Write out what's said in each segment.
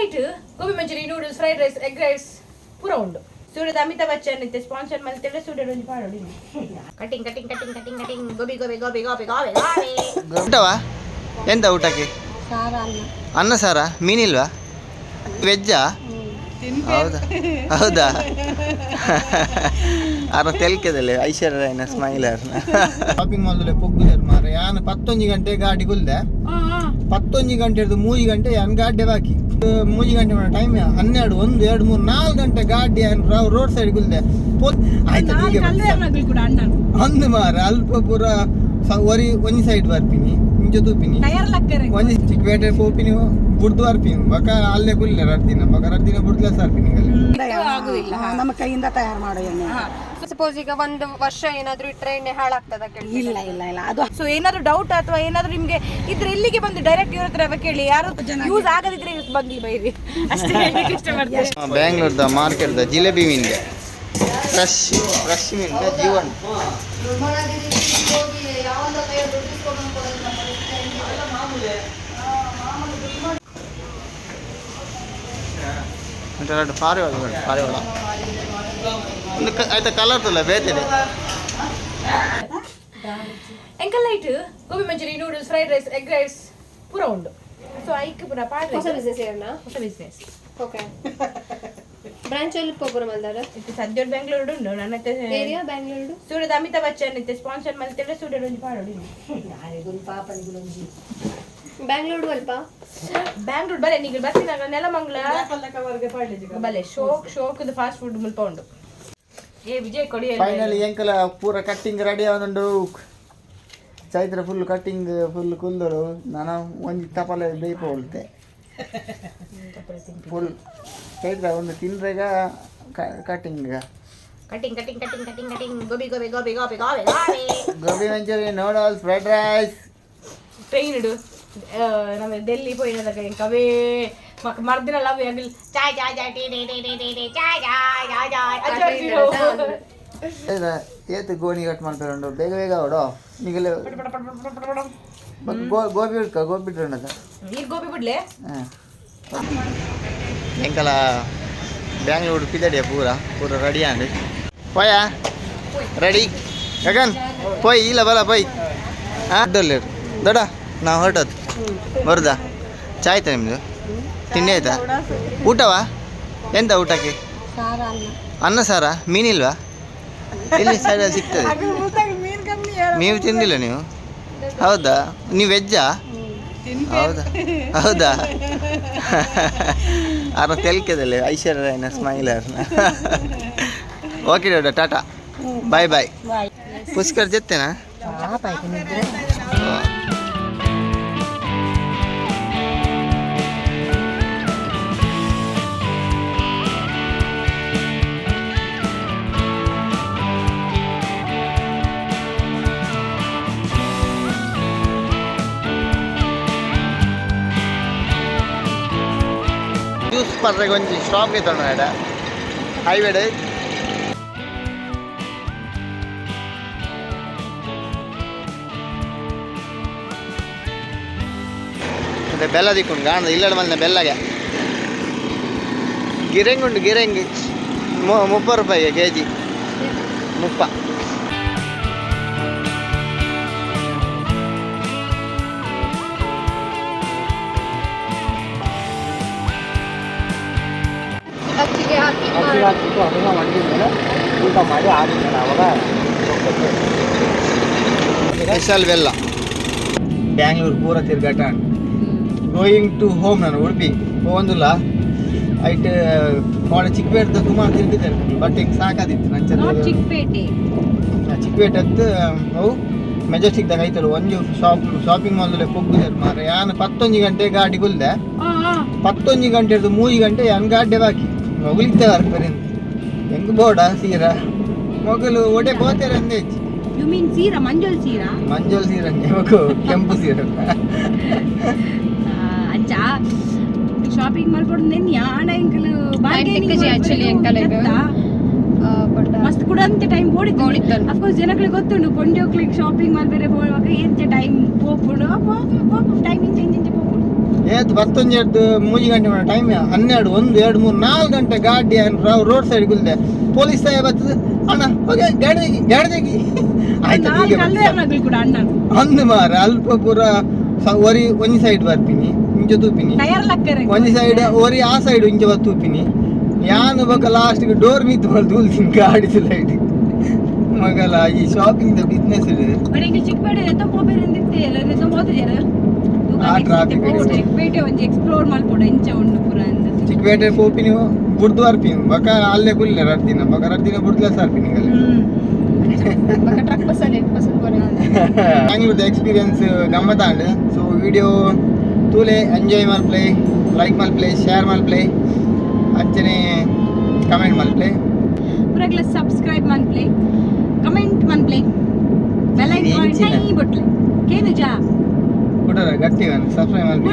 ಎಂಕಲೈಟ್ gobi manchurian noodles fried rice egg rice ಪೂರ ಉಂಡು ಸೂರ್ಯದ ಅಮಿತಾಬ್ ಬಚ್ಚನ್ ಇತ್ತೆ ಸ್ಪಾನ್ಸರ್ ಮಾಡ್ತೇವೆ ಸೂರ್ಯದ ಒಂದು ಪಾಡೋಡಿ cutting cutting cutting cutting cutting gobi gobi gobi gobi gobi gobi ಊಟವಾ ಎಂತ ಊಟಕ್ಕೆ ಅನ್ನ ಸಾರ ಮೀನಿಲ್ವಾ ವೆಜ್ಜಾ ಹೌದಾ ಹೌದಾ ಅರ ತೆಲ್ಕೆದಲ್ಲಿ ಐಶ್ವರ್ಯ ಸ್ಮೈಲರ್ ಶಾಪಿಂಗ್ ಮಾಲ್ ಪೊಗ್ಗುದಾರ ಮಾರ ಯಾನ್ 11 ಗಂಟೆ ಗಾಡಿ ಗುಲ್ದೆ 11 ಗಂಟೆ 3 ಗಂಟೆ ಯಾನ್ ಗಾಡಿ ಬಾಕಿ 3 ಗಂಟೆ ಟೈಮ್ 12 1 2 3 4 ಗಂಟೆ ಗಾಡಿ ರೋಡ್ ಸೈಡ್ ಗುಲ್ದೆ ಆಯ್ತು ಅಂದು ಮಾರ ಅಲ್ಪ ಪೂರ ಒರಿ ಒಂಜಿ ಸೈಡ್ ಬರ್ತೀನಿ ಮುಂಚೆ ತೂಪಿನಿ ಒಂಜಿ ಚಿಕ್ಕಪೇಟೆ ಪೋಪಿನಿ ಬುಡ್ದು ಬರ್ತೀನಿ ಬಕ ಅಲ್ಲೇ ಕುಲ್ಲೆ ರಡ್ದಿನ ಬಕ ರಡ್ದಿನ ಬುಡ್ಲೆ ಸರ್ಪಿನಿ ಆಗುದಿಲ್ಲ ನಮ್ಮ ಕೈಯಿಂದ ತಯಾರು ಮಾಡೋ ಎಣ್ಣೆ. ಸಪೋಸ್ ಈಗ ಒಂದು ವರ್ಷ ಏನಾದ್ರೂ ಇಟ್ರೆ ಎಣ್ಣೆ ಹಾಳಾಗ್ತದ? ಇಲ್ಲ ಇಲ್ಲ ಇಲ್ಲ ಅದು ಸೊ ಏನಾದ್ರು ಡೌಟ್ ಅಥವಾ ಏನಾದ್ರು ನಿಮ್ಗೆ ಇದ್ರೆ ಇಲ್ಲಿಗೆ ಬಂದು ಡೈರೆಕ್ಟ್ ಇವ್ರ ಹತ್ರ ಕೇಳಿ, ಯಾರು ಯೂಸ್ ಆಗದಿದ್ರೆ ಯೂಸ್ ಬಂದಿ ಬೈರಿ ಅಷ್ಟೇ ಹೇಳಲಿಕ್ಕೆ ಇಷ್ಟಪಡ್ತೀನಿ. ಬ್ಯಾಂಗ್ಳೂರ್ದ ಮಾರ್ಕೆಟ್ದ ಜಿಲೇಬಿ ಮೀನ್ಗೆ ಫ್ರೆಶ್ ಮೀನ್ಗೆ ಜೀವನ್ ಪಾರಿವಾಳ ಒಂದು ಆಯ್ತಾ ಕಲರ್ ತುಲ್ಲ ಬೇತಿದೆ ಎಂಕಲೈಟ್ gobi manchurian noodles fried rice egg rice ಪೂರ ಉಂಡು. ಸೊ ಐಕ್ ಪೂರ ಪಾಡ್ರೆ ಹೊಸ ಬಿಸ್ನೆಸ್ ಏನ? ಹೊಸ ಬಿಸ್ನೆಸ್ ಓಕೆ. ಬ್ರಾಂಚ್ ಅಲ್ಲಿ ಪ್ರೋಗ್ರಾಮ್ ಅಲ್ದಾರ ಇತ್ತು ಸದ್ಯ ಬೆಂಗಳೂರು ಉಂಡು ನನ್ನ ಏರಿಯಾ ಬೆಂಗಳೂರು ಸೂರ್ಯದ ಅಮಿತಾಬ್ ಬಚ್ಚನ್ ಇತ್ತೆ ಸ್ಪಾನ್ಸರ್ ಮಾಡ್ತೇವೆ ಸೂರ್ಯದ ಒಂದು ಪಾಡೋಡಿ ಬೆಂಗಳೂರು ಅಲ್ಪ ಬ್ಯಾಂಗ್ಳೂರ್ ಬಲೆ ನೀವು ಬರ್ತೀನಾಗ ನೆಲಮಂಗ್ಲ ಬಲೆ ಶೋಕ್ ಫಾಸ್ಟ್ ಫುಡ್ ಮುಲ್ಪ ಉಂಡು. ಏ ವಿಜಯ್ ಕೊಡಿ ಫೈನಲಿ ಎಂಕಲ ಪೂರ ಕಟ್ಟಿಂಗ್ ರೆಡಿ ಆವೊಂದುಂಡು ಚೈತ್ರ ಫುಲ್ ಕಟ್ಟಿಂಗ್ ಫುಲ್ ಕುಲ್ದಳು ನಾನು ಒಂದು ತಪಲೆ ಬೇಯ್ಪ ಹೊಳ್ತೆ ಫುಲ್ ಚೈತ್ರ ಒಂದು ತಿಂದ್ರೆಗ cutting cutting cutting cutting cutting cutting gobi gobi gobi gobi gobi gobi gobi manchurian noodles fried rice train ಇಡು ನಮ್ಮ ಡೆಲ್ಲಿ ಪೋಯಿನದಾಗ ಎಂಕವೇ ಮರ್ದಿನ ಲವ್ ಆಗಿಲ್ ಚಾಯ್ ಚಾಯ್ ಚಾಯ್ tea tea tea tea tea tea ಚಾಯ್ ಚಾಯ್ ಚಾಯ್ ಚಾಯ್ ಏತು ಗೋಣಿ ಕಟ್ ಮಾಡ್ಕೊಂಡು ಬೇಗ ಬೇಗ ಹೊಡೋ ನಿಗಲೆ ಗೋಬಿ ಹುಡ್ಕ ಗೋಬಿ ಬಿಟ್ರಣ್ಣದ ಈಗ ಗೋಬಿ ಬಿಡ್ಲೆ ಎಂಕಲ ಬ್ಯಾಂಗ್ಳೂರು ಪಿದಡಿಯ ಪೂರ ರೆಡಿ ಆಂಡಿ ಪೋಯಾ ರೆಡಿ ಗಗನ್ ಪೋಯ್ ಇಲ್ಲ ಬಲ ಪೋಯ್ ಅಡ್ಡಲ್ಲಿ ದೊಡ್ಡ ನಾವು ಹೊರಟದ್ದು ಬರುದಾ ಚಾಯ್ ಆಯ್ತಾ ನಿಮ್ಮದು ತಿಂಡಿ ಆಯ್ತಾ ಊಟವಾ ಎಂತ ಊಟಕ್ಕೆ ಅನ್ನ ಸಾರ ಮೀನಿಲ್ವಾ ಇಲ್ಲಿ ಸೈಡಲ್ಲಿ ಸಿಗ್ತದೆ ನೀವು ತಿಂದಿಲ್ಲ ನೀವು ಹೌದಾ ನೀವು ವೆಜ್ಜಾ ಹೌದಾ ಹೌದಾ ಅರ ತೆಲ್ಕೆದಲ್ಲಿ ಐಶ್ವರ್ಯ ಸ್ಮೈಲರ್ ಓಕೆ ಡಾಡ ಟಾಟಾ ಬಾಯ್ ಬಾಯ್ ಪುಷ್ಕರ್ ಜೊತೆನಾ ಜ್ಯೂಸ್ ಪರ್ರೆಗೆ ಒಂಜಿ ಸ್ಟಾಪ್ ಇತ್ತಣ್ಣ ಎಡ ಹೈವೇಡ್ ಮತ್ತೆ ಬೆಲ್ಲ ದಿಕ್ಕೊಂಡು ಕಾಣದ ಇಲ್ಲಡ ಮಲ್ನ ಬೆಲ್ಲಗೆ ಗಿರೆಂಗ್ ಉಂಟು ಗಿರೆಂಗ್ 30 ರೂಪಾಯಿಗೆ kg 30. ಅಕ್ಕಿಗೆ ಹಾಕಿ ಊಟ ಮಾಡಿ ಆದ್ಮೇಲೆ ಅವಾಗ ಸ್ಪೆಷಲ್ ಬೆಲ್ಲ ಬ್ಯಾಂಗ್ಳೂರು ಪೂರ ತಿರ್ಗಾಟ ಗೋಯಿಂಗ್ ಟು ಹೋಮ್ ನಾನು ಉಡುಪಿ ಹೋಗಂದಿಲ್ಲ ಐಟ್ ಭಾಳ ಚಿಕ್ಕಪೇಟೆ ಸುಮಾರು ತಿರ್ಗಿದ್ದಾರೆ ಬಟ್ ಈಗ ಸಾಕಾದಿತ್ತು ನನ್ನ ಚಿಕ್ಕಪೇಟೆ ಹತ್ತು ಅವು ಮೆಜೆಸ್ಟಿಕ್ದಾಗ ಐತಲ್ಲ ಒಂದು ಶಾಪಿಂಗ್ ಮಾಲ್ದಲ್ಲೇ ಪೊಗ್ಗುದಾರ ಮಾರ ಯಾನು 11 ಗಂಟೆ ಗಾಡಿ ಗುಲ್ದೆ 11 ಗಂಟೆ 3 ಗಂಟೆ ಯಾನ್ ಗಾಡಿ ಬಾಕಿ ಮೊಗಲಿದ್ದೆ ಬರ್ತಾರೆ ಹೆಂಗ್ ಬೋಡ ಸೀರಾ ಮೊಗಲು ಒಡೆ ಬೋತಾರೆ ಅಂದೆ ಯು ಮೀನ್ ಸೀರಾ ಮಂಜುಳ್ ಸೀರಾ ಮಗು ಕೆಂಪು ಸೀರಾ ಅಜ್ಜ ಶಾಪಿಂಗ್ ಮಾಡ್ಕೊಂಡು ನೆನ್ನೆ ಆಡ ಎಂಕಲು ಆಕ್ಚುಲಿ ಎಂಕಲ್ ಮಸ್ತ್ ಕೂಡ ಅಂತ ಟೈಮ್ ಓಡಿತ್ತು ಅಫ್ಕೋರ್ಸ್ ಜನಗಳಿಗೆ ಗೊತ್ತುಂಡು ಕೊಂಡಿ ಹೋಗ್ಲಿಕ್ಕೆ ಶಾಪಿಂಗ್ ಮಾಡಿ ಬೇರೆ ಹೋಗುವಾಗ ಎಂತ ಟೈಮ್ ಹೋಗ್ಬಿಡು ಟೈಮ್ ಇಂಚೆ ಹೋಗ್ಬಿಡು ಏತ್ 11 3 ಗಂಟೆ ಮಾಡೋ ಟೈಮ್ 12 1 2 3 4 ಗಂಟೆ ಗಾಡಿ ರೋಡ್ ಸೈಡ್ ಗುಲ್ದೆ ಪೊಲೀಸ್ ಸಾಹೇಬ್ ಬರ್ತದೆ ಅಣ್ಣ ಹೋಗಿ ಗಾಡಿ ಆಯ್ತು ಕೂಡ ಅಣ್ಣ ಅಂದು ಮಾರ ಅಲ್ಪ ಪೂರ ಒರಿ ಒಂಜಿ ಸೈಡ್ ಬರ್ತೀನಿ ಇಂಚ ತೂಪಿನಿ ಒಂಜಿ ಸೈಡ್ ಒರಿ ಆ ಸೈಡ್ ಇಂಚ ತೂಪಿನಿ ಯಾನು ಬಕ ಲಾಸ್ಟ್ಗೆ ಡೋರ್ ಮೀತ್ ಮಾಡಿ ತೂಲ್ತೀನಿ ಗಾಡಿ ಲೈಟ್ ಮಗಲ ಈ ಶಾಪಿಂಗ್ ಬಿಸ್ನೆಸ್ ಇದೆ ಆ ಟ್ರಾಫಿಕ್ ಚಿಕ್ಕಪೇಟೆ ಪೋಪಿನಿ ಬುಡ್ದು ಅರ್ಪಿನಿ ಬಕ ಅಲ್ಲೇ ಕುಲ್ಲ ರಡ್ದಿನ ಬಕ ರಡ್ದಿನ ಬುಡ್ಲ ಸರ್ಪಿನಿ ಬ್ಯಾಂಗ್ಳೂರ್ದ ಎಕ್ಸ್ಪೀರಿಯನ್ಸ್ ಗಮ್ಮತ್ ಆಂಡ್ ಸೊ ವಿಡಿಯೋ ತೂಲೆ ಎಂಜಾಯ್ ಮಲ್ಪ್ಲೆ ಲೈಕ್ ಮಲ್ಪ್ಲೆ ಶೇರ್ ಮಲ್ಪ್ಲೆ ಅಂಚನೆ ಕಮೆಂಟ್ ಮಲ್ಪ್ಲೆ ಪೂರಗ್ಲ ಸಬ್ಸ್ಕ್ರೈಬ್ ಮನ್ಪ್ಲೆ ಕಮೆಂಟ್ ಮನ್ಪ್ಲೆ ಬೆಲ್ ಐಕಾನ್ ಟೈ ಬಟ್ಲೆ ಕೇನು ಜಾ ಕೊಡರ ಗಟ್ಟಿ ವನ್ ಸಬ್ಸ್ಕ್ರೈಬ್ ಮಲ್ಪ್ಲೆ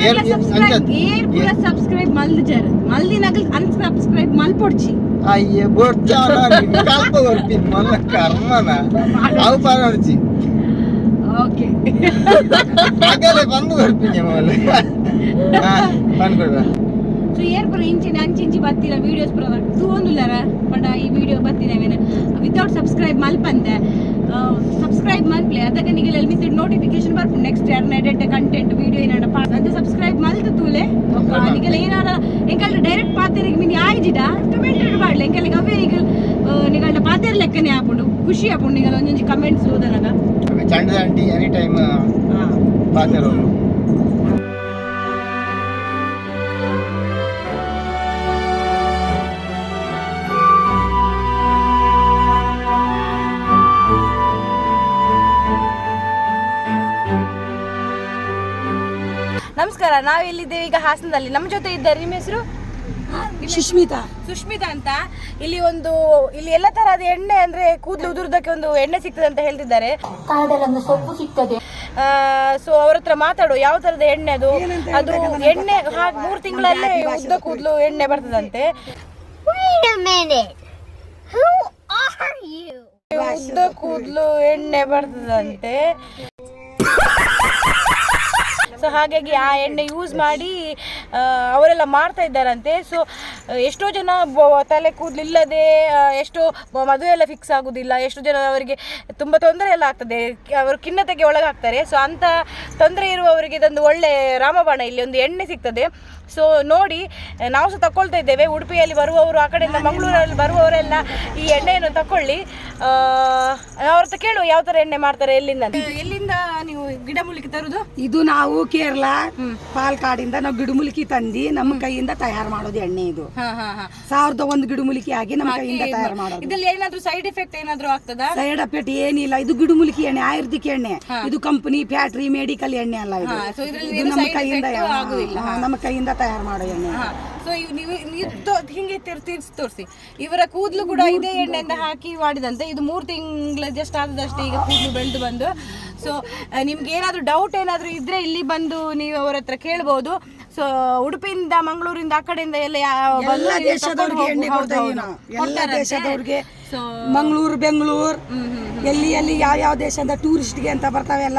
ಏರ್ ಪೂರ ಸಬ್ಸ್ಕ್ರೈಬ್ ಮಲ್ದು ಜರ ಮಲ್ದಿ ನಗಲ್ ಅನ್ಸಬ್ಸ್ಕ್ರೈಬ್ ಮಲ್ಪೊಡ್ಚಿ ಅಯ್ಯೇ ಬೋಡ್ಚಾನ ಕಲ್ಪ ಬರ್ತೀನಿ ಮಲ್ಲ ಕರ್ಮನ ಅವು ಪಾರಡ್ಚಿ ಓಕೆ ಆಗಲೇ ಬಂದು ಬರ್ತೀನಿ ಮಲ್ಲ ಬಂದ್ಕೊಡ್ರ ಸೊ ಏರ್ ಪರ ಇಂಚಿನ ಅಂಚಿಂಚಿ ಬತ್ತಿನ ವಿಡಿಯೋಸ್ ಪರ ತೂಂದುಲ್ಲರ ಪಂಡ ಈ ವಿಡಿಯೋ ಬತ್ತಿನವೇನ ವಿತೌಟ್ ಸಬ್ಸ್ಕ್ರೈಬ್ ಮಲ್ಪಂದೆ ಸಬ್ಸ್ಕ್ರೈಬ್ ಮಲ್ಪ್ಲೆ ಅದಕ್ಕೆ ನಿಗಲ ಮಿತ್ ನೋಟಿಫಿಕೇಶನ್ ಬರ್ಪು ನೆಕ್ಸ್ಟ್ ಯಾರು ನೆಡೆಡ್ ಕಂಟೆಂಟ್ ವಿಡಿಯೋ ಏನಾಡ ಅಂತ ಸಬ್ಸ್ಕ್ರೈಬ್ ಮಲ್ತು ತೂಲೆ ನಿಗಲ ಏನಾರ ಎಂಕಲ್ ಡೈರೆಕ್ಟ್ ಪಾತೆರಿಗೆ ಮಿನಿ ಆಯ್ಜಿಡ ಕಮೆಂಟ್ ಮಾಡ್ಲೆ ಎಂಕಲ್ ಅವೇ ನಿಗಲ ಪಾತೆರ ಲೆಕ್ಕನೆ ಆಪುಂಡು ಖುಷಿ ಆಪುಂಡು ನಿಗಲ ಒಂದೊಂಜಿ ಕಮೆಂಟ್ಸ್ ಓದನಗ ಚಂದ ಆಂಟಿ ಎನಿ ಟೈಮ್ ಪಾತೆರು ನಮಸ್ಕಾರ, ನಾವು ಇಲ್ಲಿದ್ದೇವೆ ಈಗ ಹಾಸನದಲ್ಲಿ. ನಮ್ಮ ಜೊತೆ ಇದ್ದಾರೆ, ನಿಮ್ಮ ಹೆಸರು? ಸುಷ್ಮಿತಾ ಅಂತ. ಇಲ್ಲಿ ಎಲ್ಲ ತರಹದ ಎಣ್ಣೆ ಅಂದ್ರೆ ಕೂದಲು ಉದುರುದಕ್ಕೆ ಒಂದು ಎಣ್ಣೆ ಸಿಗ್ತದೆ ಅಂತ ಹೇಳ್ತಿದ್ದಾರೆ. ಸೊಪ್ಪು ಸಿಗ್ತದೆ. ಸೊ ಅವ್ರ ಹತ್ರ ಮಾತಾಡು, ಯಾವ ತರದ ಎಣ್ಣೆ ಅದು ಎಣ್ಣೆ 3 ತಿಂಗಳಲ್ಲೇ ಉದ್ದ ಕೂದಲು ಎಣ್ಣೆ ಬರ್ತದಂತೆ. ಉದ್ದ ಕೂದಲು ಎಣ್ಣೆ ಬರ್ತದಂತೆ. ಸೊ ಹಾಗಾಗಿ ಆ ಎಣ್ಣೆ ಯೂಸ್ ಮಾಡಿ ಅವರೆಲ್ಲ ಮಾಡ್ತಾ ಇದ್ದಾರಂತೆ. ಸೊ ಎಷ್ಟೋ ಜನ ತಲೆ ಕೂದಲಿಲ್ಲದೆ ಎಷ್ಟೋ ಮದುವೆ ಎಲ್ಲ ಫಿಕ್ಸ್ ಆಗೋದಿಲ್ಲ, ಎಷ್ಟೋ ಜನ ಅವರಿಗೆ ತುಂಬ ತೊಂದರೆ ಎಲ್ಲ ಆಗ್ತದೆ, ಅವರು ಖಿನ್ನತೆಗೆ ಒಳಗಾಗ್ತಾರೆ. ಸೊ ಅಂಥ ತೊಂದರೆ ಇರುವವರಿಗೆ ಇದೊಂದು ಒಳ್ಳೆ ರಾಮಬಾಣ, ಇಲ್ಲಿ ಒಂದು ಎಣ್ಣೆ ಸಿಗ್ತದೆ. ಸೊ ನೋಡಿ, ನಾವು ಸಹ ತಗೊಳ್ತಾ ಇದ್ದೇವೆ. ಉಡುಪಿಯಲ್ಲಿ ಬರುವವರು, ಆ ಕಡೆಯಿಂದ ಮಂಗಳೂರಲ್ಲಿ ಬರುವವರೆಲ್ಲ ಈ ಎಣ್ಣೆಯನ್ನು ತಗೊಳ್ಳಿ. ಅವ್ರ ಹತ್ರ ಕೇಳುವ ಯಾವ ಥರ ಎಣ್ಣೆ ಮಾಡ್ತಾರೆ, ಎಲ್ಲಿಂದ ನೀವು ಗಿಡಮೂಲಿಕೆ ತರುದು? ಇದು ನಾವು ಕೇರಳ ಪಾಲ್ಕಾಡಿಂದ ನಾವು ಗಿಡಮೂಲಿಕೆ ತಂದಿ ನಮ್ಮ ಕೈಯಿಂದ ತಯಾರು ಮಾಡೋದು ಎಣ್ಣೆ. ಇದು 1001 ಗಿಡಮೂಲಿಕೆ ಆಗಿ ನಮ್ಮ ಕೈಯಿಂದ ತಯಾರು ಮಾಡೋದು. ಇದ್ರಲ್ಲಿ ಏನಾದ್ರೂ ಸೈಡ್ ಎಫೆಕ್ಟ್ ಏನಾದ್ರೂ ಆಗ್ತದಾ? ಸೈಡ್ ಎಫೆಕ್ಟ್ ಏನಿಲ್ಲ. ಇದು ಗಿಡಮೂಲಿಕೆ ಎಣ್ಣೆ, ಆಯುರ್ವೇದಿಕ್ ಎಣ್ಣೆ. ಇದು ಕಂಪನಿ, ಫ್ಯಾಕ್ಟರಿ, ಮೆಡಿಕಲ್ ಎಣ್ಣೆ ಅಲ್ಲ. ಇದು ನಮ್ಮ ಕೈಯಿಂದ ತಯಾರು ಮಾಡೋ ಎಣ್ಣೆ. ಸೊ ನೀವು ಹಿಂಗೆ ತೋರಿಸಿ, ಇವರ ಕೂದಲು ಕೂಡ ಇದೇ ಎಣ್ಣೆಯಿಂದ ಹಾಕಿ ಮಾಡಿದಂತೆ. ಇದು 3 ತಿಂಗಳು ಜಸ್ಟ್ ಆದದಷ್ಟೇ ಈಗ ಕೂದಲು ಬೆಳೆದು ಬಂದು. ಸೊ ನಿಮ್ಗೆ ಏನಾದರೂ ಡೌಟ್ ಏನಾದರೂ ಇದ್ರೆ ಇಲ್ಲಿ ಬಂದು ನೀವು ಅವರ ಹತ್ರ ಕೇಳ್ಬೋದು. ಸೊ ಉಡುಪಿಯಿಂದ, ಮಂಗಳೂರಿಂದ, ಆ ಕಡೆಯಿಂದ ಎಲ್ಲ ದೇಶದವ್ರಿಗೆ, ಮಂಗಳೂರು, ಬೆಂಗಳೂರು, ಎಲ್ಲಿ ಯಾವ ದೇಶದಿಂದ ಟೂರಿಸ್ಟ್ಗೆ ಅಂತ ಬರ್ತಾವೆ ಎಲ್ಲ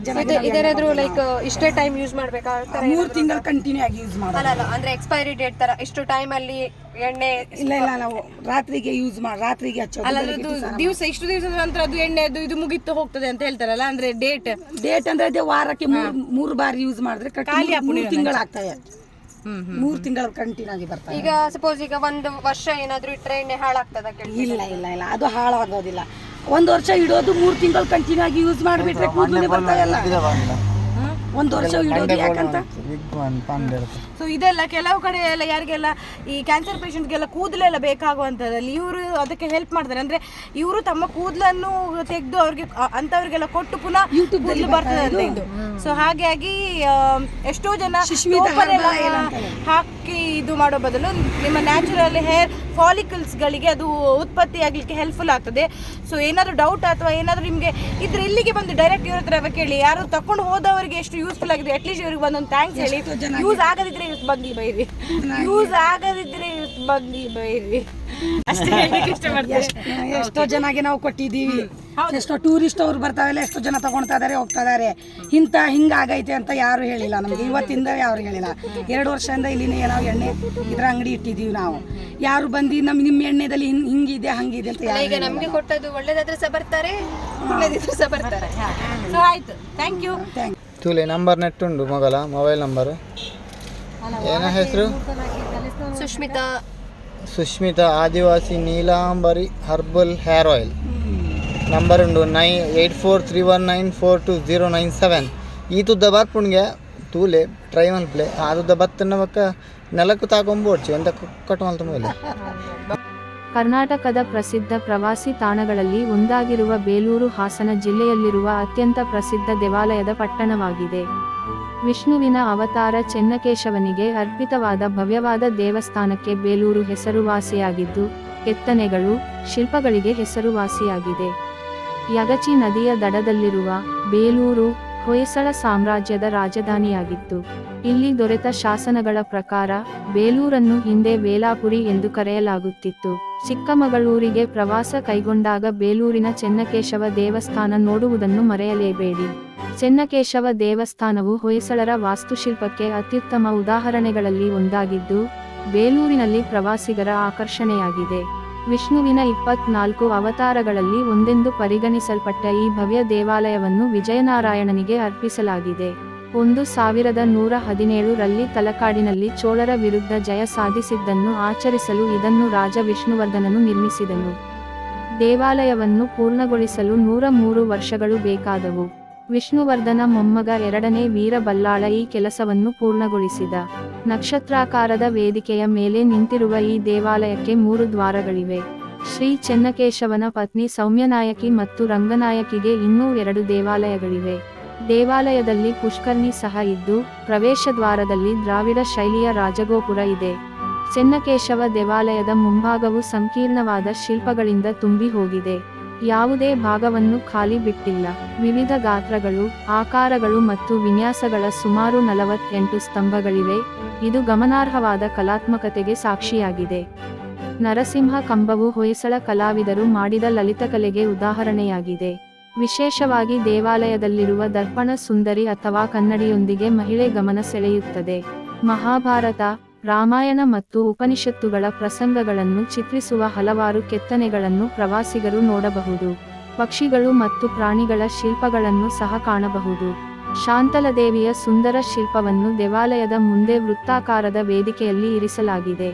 ಜನ. ಇದರಾದ್ರೂ ಲೈಕ್ ಇಷ್ಟೇ ಟೈಮ್ ಯೂಸ್ ಮಾಡ್ಬೇಕಾ? 3 ತಿಂಗಳು ಕಂಟಿನ್ಯೂ ಆಗಿ ಯೂಸ್ ಮಾಡೋದು. ಅಂದ್ರೆ ಎಕ್ಸ್ಪೈರಿ ಡೇಟ್ ತರ ಇಷ್ಟು ಟೈಮ್ ಅಲ್ಲಿ ಎಣ್ಣೆ ಇಲ್ಲ, ನಾವು ರಾತ್ರಿಗೆ ಯೂಸ್ ಮಾಡಿ ರಾತ್ರಿಗೆ ಹಚ್ಚೋದು. ಇಷ್ಟು ದಿವಸದ ನಂತರ ಅದು ಎಣ್ಣೆ ಇದು ಮುಗಿತು ಹೋಗ್ತದೆ ಅಂತ ಹೇಳ್ತಾರಲ್ಲ, ಅಂದ್ರೆ ಡೇಟ್ ಅಂದ್ರೆ ಅದೇ ವಾರಕ್ಕೆ 3 ಬಾರಿ ಯೂಸ್ ಮಾಡಿದ್ರೆ 3 ತಿಂಗಳು ಆಗ್ತವೆ. 3 ತಿಂಗಳು ಕಂಟಿನ್ಯೂ ಆಗಿ ಬರ್ತದೆ. ಈಗ ಸಪೋಸ್ ಈಗ 1 ವರ್ಷ ಏನಾದ್ರೂ ಇಟ್ರೆ ಎಣ್ಣೆ ಹಾಳಾಗ್ತದ? ಇಲ್ಲ, ಅದು ಹಾಳಾಗೋದಿಲ್ಲ. 1 ವರ್ಷ ಇಡೋದು, 3 ತಿಂಗಳು ಕಂಟಿನ್ಯೂ ಆಗಿ ಯೂಸ್ ಮಾಡಿಬಿಟ್ರೆ ಕೂದಲೇ ಬರ್ತಾವೆಲ್ಲ. 1 ವರ್ಷ ಇಡೋದು ಯಾಕಂತ. ಸೊ ಇದೆಲ್ಲ ಕೆಲವು ಕಡೆ ಎಲ್ಲ ಯಾರಿಗೆಲ್ಲ ಈ ಕ್ಯಾನ್ಸರ್ ಪೇಷಂಟ್ಗೆಲ್ಲ ಕೂದಲೆಲ್ಲ ಬೇಕಾಗುವಂಥದ್ದಲ್ಲಿ ಇವರು ಅದಕ್ಕೆ ಹೆಲ್ಪ್ ಮಾಡ್ತಾರೆ. ಅಂದ್ರೆ ಇವರು ತಮ್ಮ ಕೂದಲನ್ನು ತೆಗೆದು ಅವ್ರಿಗೆ ಅಂತವ್ರಿಗೆಲ್ಲ ಕೊಟ್ಟು ಪುನಃ ಕೂದಲು ಬರ್ತದೆ ಅಂತ ಇದು. ಸೊ ಹಾಗಾಗಿ ಎಷ್ಟೋ ಜನ ಹಾಕಿ ಇದು ಮಾಡೋ ಬದಲು ನಿಮ್ಮ ನ್ಯಾಚುರಲ್ ಹೇರ್ ಫಾಲಿಕಲ್ಸ್ಗಳಿಗೆ ಅದು ಉತ್ಪತ್ತಿ ಆಗಲಿಕ್ಕೆ ಹೆಲ್ಪ್ಫುಲ್ ಆಗ್ತದೆ. ಸೊ ಏನಾದರೂ ಡೌಟ್ ಅಥವಾ ಏನಾದರೂ ನಿಮಗೆ ಇದ್ರೆ ಇಲ್ಲಿಗೆ ಬಂದು ಡೈರೆಕ್ಟ್ ಇವ್ರ ಹತ್ರ ಕೇಳಿ. ಯಾರು ತಕೊಂಡು ಹೋದವರಿಗೆ ಎಷ್ಟು ಯೂಸ್ಫುಲ್ ಆಗಿದೆ, ಅಟ್ಲೀಸ್ಟ್ ಇವ್ರಿಗೆ ಬಂದೊಂದು ಥ್ಯಾಂಕ್ಸ್ ಹೇಳಿ. ಯೂಸ್ ಆಗದಿದ್ರೆ ಬಂದು ಬೈರಿ, ಅಷ್ಟೇ ಹೇಳಲಿಕ್ಕೆ ಇಷ್ಟಪಡ್ತೇವೆ. ಎಷ್ಟೋ ಜನಗೆ ನಾವು ಕೊಟ್ಟಿದ್ದೀವಿ, ಎಷ್ಟೋ ಟೂರಿಸ್ಟ್ ಅವ್ರು ಬರ್ತಾವೆಲ್ಲ, ಎಷ್ಟೋ ಜನ ತಗೊಳ್ತಾ ಇದ್ದಾರೆ, ಹೋಗ್ತಾ ಇದ್ದಾರೆ. ಹಿಂಗಾಗೈತೆ ಅಂತ ಯಾರು ಹೇಳಿಲ್ಲ ನಮಗೆ, ಇವತ್ತಿಂದ ಯಾರು ಹೇಳಿಲ್ಲ. 2 ವರ್ಷದಿಂದ ಇಲ್ಲಿ ನಾವು ಎಣ್ಣೆ ಇದ್ರ ಅಂಗಡಿ ಇಟ್ಟಿದ್ದೀವಿ ನಾವು. ಯಾರು ಬಂದು ನಿಮ್ಮ ಎಣ್ಣೆದಲ್ಲಿ ಹಿಂಗಿದೆ ಹಂಗಿದೆ ಅಂತ ಯಾರು ಈಗ ನಮ್ಗೆ ಕೊಟ್ಟದ್ದು ಒಳ್ಳೇದಾದ್ರೆ ಸಹ ಬರ್ತಾರೆ, ಒಳ್ಳೇದಿದ್ರೆ ಸಹ ಬರ್ತಾರೆ. ಸೊ ಆಯ್ತು, ಥ್ಯಾಂಕ್ ಯು. ತೂಲೆ ನಂಬರ್ ನೆಟ್ ಉಂಟು ಮಗಳ ಮೊಬೈಲ್ ನಂಬರ್. ಏನ ಹೆಸರು? Sushmita Adivasi Neelambari herbal hair oil. Number ಉಂಟು 9843194297. ಈ ತುದ್ದ ಬರ್ಪುಣ್ಗೆ ತೂಲೆ ಟ್ರೈ ಮಲ್ಪ್ಲೆ ಆ ತುದ್ದ ಬತ್ತನ್ನ ಬಕ್ಕ ನೆಲಕ್ಕೂ ತಾಕೊಂಬೋಡ್ಚಿ ಅಂತ ಕಟ್ಮಲ್ ತುಂಬ. ಕರ್ನಾಟಕದ ಪ್ರಸಿದ್ಧ ಪ್ರವಾಸಿ ತಾಣಗಳಲ್ಲಿ ಒಂದಾಗಿರುವ ಬೇಲೂರು ಹಾಸನ ಜಿಲ್ಲೆಯಲ್ಲಿರುವ ಅತ್ಯಂತ ಪ್ರಸಿದ್ಧ ದೇವಾಲಯದ ಪಟ್ಟಣವಾಗಿದೆ. ವಿಷ್ಣುವಿನ ಅವತಾರ ಚೆನ್ನಕೇಶವನಿಗೆ ಅರ್ಪಿತವಾದ ಭವ್ಯವಾದ ದೇವಸ್ಥಾನಕ್ಕೆ ಬೇಲೂರು ಹೆಸರುವಾಸಿಯಾಗಿದ್ದು, ಕೆತ್ತನೆಗಳು, ಶಿಲ್ಪಗಳಿಗೆ ಹೆಸರುವಾಸಿಯಾಗಿದೆ. ಯಗಚಿ ನದಿಯ ದಡದಲ್ಲಿರುವ ಬೇಲೂರು ಹೊಯ್ಸಳ ಸಾಮ್ರಾಜ್ಯದ ರಾಜಧಾನಿಯಾಗಿತ್ತು. ಇಲ್ಲಿ ದೊರೆತ ಶಾಸನಗಳ ಪ್ರಕಾರ ಬೇಲೂರನ್ನು ಹಿಂದೆ ವೇಲಾಪುರಿ ಎಂದು ಕರೆಯಲಾಗುತ್ತಿತ್ತು. ಚಿಕ್ಕಮಗಳೂರಿಗೆ ಪ್ರವಾಸ ಕೈಗೊಂಡಾಗ ಬೇಲೂರಿನ ಚೆನ್ನಕೇಶವ ದೇವಸ್ಥಾನ ನೋಡುವುದನ್ನು ಮರೆಯಲೇಬೇಡಿ. ಚೆನ್ನಕೇಶವ ದೇವಸ್ಥಾನವು ಹೊಯ್ಸಳರ ವಾಸ್ತುಶಿಲ್ಪಕ್ಕೆ ಅತ್ಯುತ್ತಮ ಉದಾಹರಣೆಗಳಲ್ಲಿ ಒಂದಾಗಿದ್ದು, ಬೇಲೂರಿನಲ್ಲಿ ಪ್ರವಾಸಿಗರ ಆಕರ್ಷಣೆಯಾಗಿದೆ. ವಿಷ್ಣುವಿನ 24 ಅವತಾರಗಳಲ್ಲಿ ಒಂದೆಂದು ಪರಿಗಣಿಸಲ್ಪಟ್ಟ ಈ ಭವ್ಯ ದೇವಾಲಯವನ್ನು ವಿಜಯನಾರಾಯಣನಿಗೆ ಅರ್ಪಿಸಲಾಗಿದೆ. 1117 ರಲ್ಲಿ ತಲಕಾಡಿನಲ್ಲಿ ಚೋಳರ ವಿರುದ್ಧ ಜಯ ಸಾಧಿಸಿದ್ದನ್ನು ಆಚರಿಸಲು ಇದನ್ನು ರಾಜ ವಿಷ್ಣುವರ್ಧನನು ನಿರ್ಮಿಸಿದನು. ದೇವಾಲಯವನ್ನು ಪೂರ್ಣಗೊಳಿಸಲು 103 ವರ್ಷಗಳು ಬೇಕಾದವು. ವಿಷ್ಣುವರ್ಧನ ಮೊಮ್ಮಗ 2ನೇ ವೀರಬಲ್ಲಾಳ ಈ ಕೆಲಸವನ್ನು ಪೂರ್ಣಗೊಳಿಸಿದ. ನಕ್ಷತ್ರಾಕಾರದ ವೇದಿಕೆಯ ಮೇಲೆ ನಿಂತಿರುವ ಈ ದೇವಾಲಯಕ್ಕೆ 3 ದ್ವಾರಗಳಿವೆ. ಶ್ರೀ ಚೆನ್ನಕೇಶವನ ಪತ್ನಿ ಸೌಮ್ಯನಾಯಕಿ ಮತ್ತು ರಂಗನಾಯಕಿಗೆ ಇನ್ನೂ 2 ದೇವಾಲಯಗಳಿವೆ. ದೇವಾಲಯದಲ್ಲಿ ಪುಷ್ಕರ್ಣಿ ಸಹ ಇದ್ದು, ಪ್ರವೇಶ ದ್ವಾರದಲ್ಲಿ ದ್ರಾವಿಡ ಶೈಲಿಯ ರಾಜಗೋಪುರ ಇದೆ. ಚೆನ್ನಕೇಶವ ದೇವಾಲಯದ ಮುಂಭಾಗವು ಸಂಕೀರ್ಣವಾದ ಶಿಲ್ಪಗಳಿಂದ ತುಂಬಿ ಹೋಗಿದೆ. ಯಾವುದೇ ಭಾಗವನ್ನು ಖಾಲಿ ಬಿಟ್ಟಿಲ್ಲ. ವಿವಿಧ ಗಾತ್ರಗಳು, ಆಕಾರಗಳು ಮತ್ತು ವಿನ್ಯಾಸಗಳ ಸುಮಾರು 48 ಸ್ತಂಭಗಳಿವೆ. ಇದು ಗಮನಾರ್ಹವಾದ ಕಲಾತ್ಮಕತೆಗೆ ಸಾಕ್ಷಿಯಾಗಿದೆ. ನರಸಿಂಹ ಕಂಬವು ಹೊಯ್ಸಳ ಕಲಾವಿದರು ಮಾಡಿದ ಲಲಿತಕಲೆಗೆ ಉದಾಹರಣೆಯಾಗಿದೆ. ವಿಶೇಷವಾಗಿ ದೇವಾಲಯದಲ್ಲಿರುವ ದರ್ಪಣ ಸುಂದರಿ ಅಥವಾ ಕನ್ನಡಿಯೊಂದಿಗೆ ಮಹಿಳೆ ಗಮನ ಸೆಳೆಯುತ್ತದೆ. ಮಹಾಭಾರತ, ರಾಮಾಯಣ ಮತ್ತು ಉಪನಿಷತ್ತುಗಳ ಪ್ರಸಂಗಗಳನ್ನು ಚಿತ್ರಿಸುವ ಹಲವಾರು ಕೆತ್ತನೆಗಳನ್ನು ಪ್ರವಾಸಿಗರು ನೋಡಬಹುದು. ಪಕ್ಷಿಗಳು ಮತ್ತು ಪ್ರಾಣಿಗಳ ಶಿಲ್ಪಗಳನ್ನು ಸಹ ಕಾಣಬಹುದು. ಶಾಂತಲದೇವಿಯ ಸುಂದರ ಶಿಲ್ಪವನ್ನು ದೇವಾಲಯದ ಮುಂದೆ ವೃತ್ತಾಕಾರದ ವೇದಿಕೆಯಲ್ಲಿ ಇರಿಸಲಾಗಿದೆ.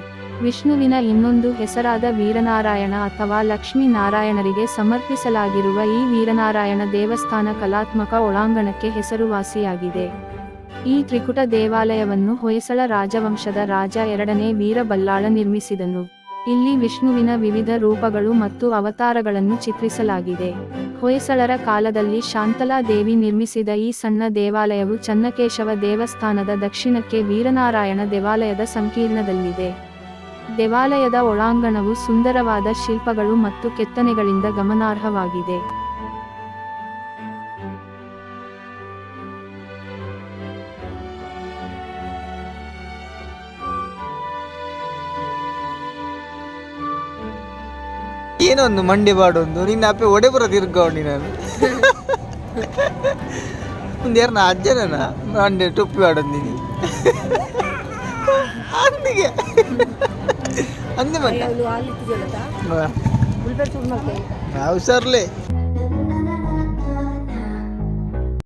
ವಿಷ್ಣುವಿನ ಇನ್ನೊಂದು ಹೆಸರಾದ ವೀರನಾರಾಯಣ ಅಥವಾ ಲಕ್ಷ್ಮೀ ನಾರಾಯಣರಿಗೆ ಸಮರ್ಪಿಸಲಾಗಿರುವ ಈ ವೀರನಾರಾಯಣ ದೇವಸ್ಥಾನ ಕಲಾತ್ಮಕ ಒಳಾಂಗಣಕ್ಕೆ ಹೆಸರುವಾಸಿಯಾಗಿದೆ. ಈ ತ್ರಿಕುಟ ದೇವಾಲಯವನ್ನು ಹೊಯ್ಸಳ ರಾಜವಂಶದ ರಾಜ 2ನೇ ವೀರಬಲ್ಲಾಳ ನಿರ್ಮಿಸಿದನು. ಇಲ್ಲಿ ವಿಷ್ಣುವಿನ ವಿವಿಧ ರೂಪಗಳು ಮತ್ತು ಅವತಾರಗಳನ್ನು ಚಿತ್ರಿಸಲಾಗಿದೆ. ಹೊಯ್ಸಳರ ಕಾಲದಲ್ಲಿ ಶಾಂತಲಾ ದೇವಿ ನಿರ್ಮಿಸಿದ ಈ ಸಣ್ಣ ದೇವಾಲಯವು ಚೆನ್ನಕೇಶವ ದೇವಸ್ಥಾನದ ದಕ್ಷಿಣಕ್ಕೆ ವೀರನಾರಾಯಣ ದೇವಾಲಯದ ಸಂಕೀರ್ಣದಲ್ಲಿದೆ. ದೇವಾಲಯದ ಒಳಾಂಗಣವು ಸುಂದರವಾದ ಶಿಲ್ಪಗಳು ಮತ್ತು ಕೆತ್ತನೆಗಳಿಂದ ಗಮನಾರ್ಹವಾಗಿದೆ. ಏನೊಂದು ಮಂಡಿ ಬಾಡೊಂದು ನಿನ್ನ ಅಪ್ಪೆ ಒಡೆಪುರ ತಿರ್ಗೌಂಡಿ ನಾನು ಒಂದು ಯಾರನ್ನ ಅಜ್ಜನ ಮಂಡೆ ಟೊಪ್ಪಿ ಬಾಡೊಂದಿನಿ ಅಂದಿಗೆ ಅಂದೆ ಮತ್ತೆ ಹುಷಾರ್ಲೆ